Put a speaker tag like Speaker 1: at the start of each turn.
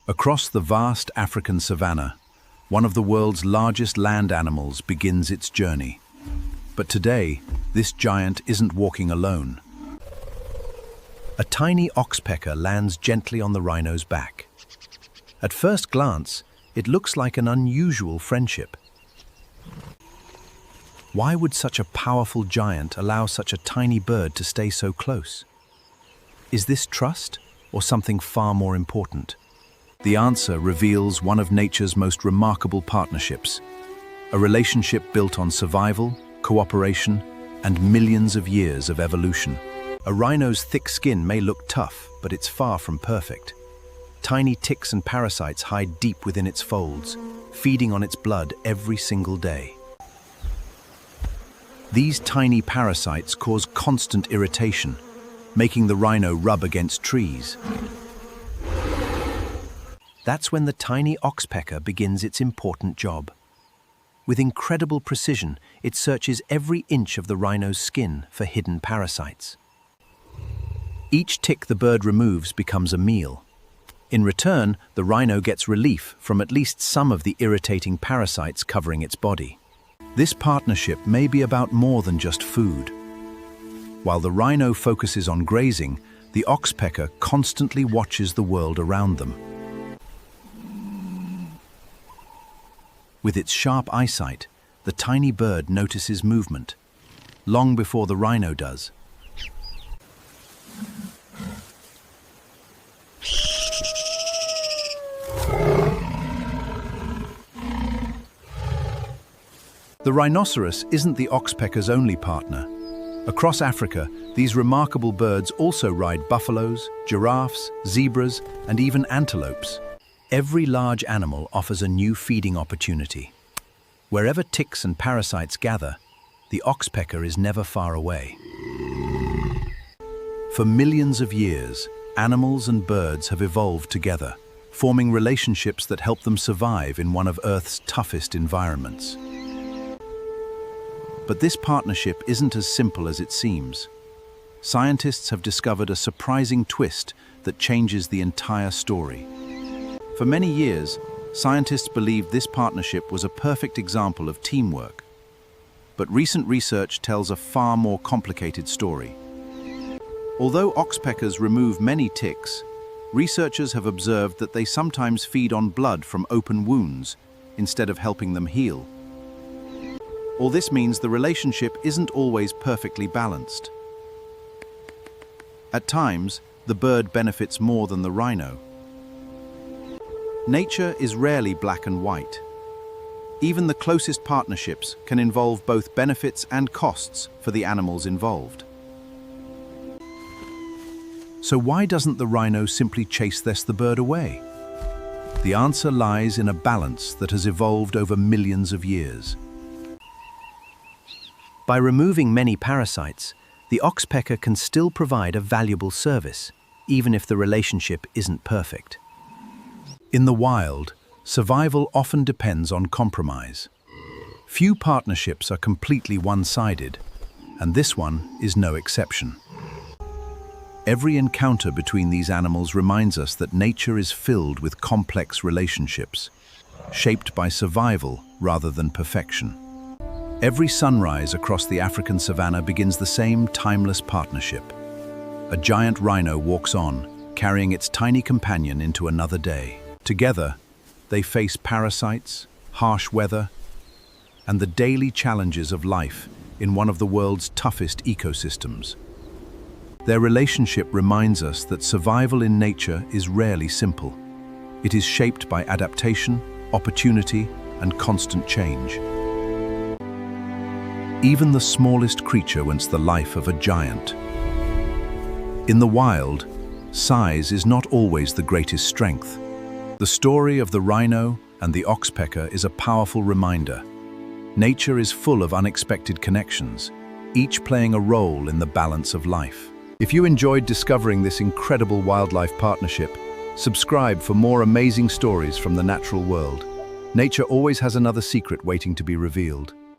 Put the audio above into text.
Speaker 1: Across the vast African savanna, one of the world's largest land animals begins its journey. But today, this giant isn't walking alone. A tiny oxpecker lands gently on the rhino's back. At first glance, it looks like an unusual friendship. Why would such a powerful giant allow such a tiny bird to stay so close? Is this trust or something far more important? The answer reveals one of nature's most remarkable partnerships, a relationship built on survival, cooperation, and millions of years of evolution. A rhino's thick skin may look tough, but it's far from perfect. Tiny ticks and parasites hide deep within its folds, feeding on its blood every single day. These tiny parasites cause constant irritation, making the rhino rub against trees. That's when the tiny oxpecker begins its important job. With incredible precision, it searches every inch of the rhino's skin for hidden parasites. Each tick the bird removes becomes a meal. In return, the rhino gets relief from at least some of the irritating parasites covering its body. This partnership may be about more than just food. While the rhino focuses on grazing, the oxpecker constantly watches the world around them. With its sharp eyesight, the tiny bird notices movement, long before the rhino does. The rhinoceros isn't the oxpecker's only partner. Across Africa, these remarkable birds also ride buffaloes, giraffes, zebras, and even antelopes. Every large animal offers a new feeding opportunity. Wherever ticks and parasites gather, the oxpecker is never far away. For millions of years, animals and birds have evolved together, forming relationships that help them survive in one of Earth's toughest environments. But this partnership isn't as simple as it seems. Scientists have discovered a surprising twist that changes the entire story. For many years, scientists believed this partnership was a perfect example of teamwork. But recent research tells a far more complicated story. Although oxpeckers remove many ticks, researchers have observed that they sometimes feed on blood from open wounds instead of helping them heal. All this means the relationship isn't always perfectly balanced. At times, the bird benefits more than the rhino. Nature is rarely black and white. Even the closest partnerships can involve both benefits and costs for the animals involved. So why doesn't the rhino simply chase the bird away? The answer lies in a balance that has evolved over millions of years. By removing many parasites, the oxpecker can still provide a valuable service, even if the relationship isn't perfect. In the wild, survival often depends on compromise. Few partnerships are completely one-sided, and this one is no exception. Every encounter between these animals reminds us that nature is filled with complex relationships, shaped by survival rather than perfection. Every sunrise across the African savanna begins the same timeless partnership. A giant rhino walks on, carrying its tiny companion into another day. Together, they face parasites, harsh weather, and the daily challenges of life in one of the world's toughest ecosystems. Their relationship reminds us that survival in nature is rarely simple. It is shaped by adaptation, opportunity, and constant change. Even the smallest creature wants the life of a giant. In the wild, size is not always the greatest strength. The story of the rhino and the oxpecker is a powerful reminder. Nature is full of unexpected connections, each playing a role in the balance of life. If you enjoyed discovering this incredible wildlife partnership, subscribe for more amazing stories from the natural world. Nature always has another secret waiting to be revealed.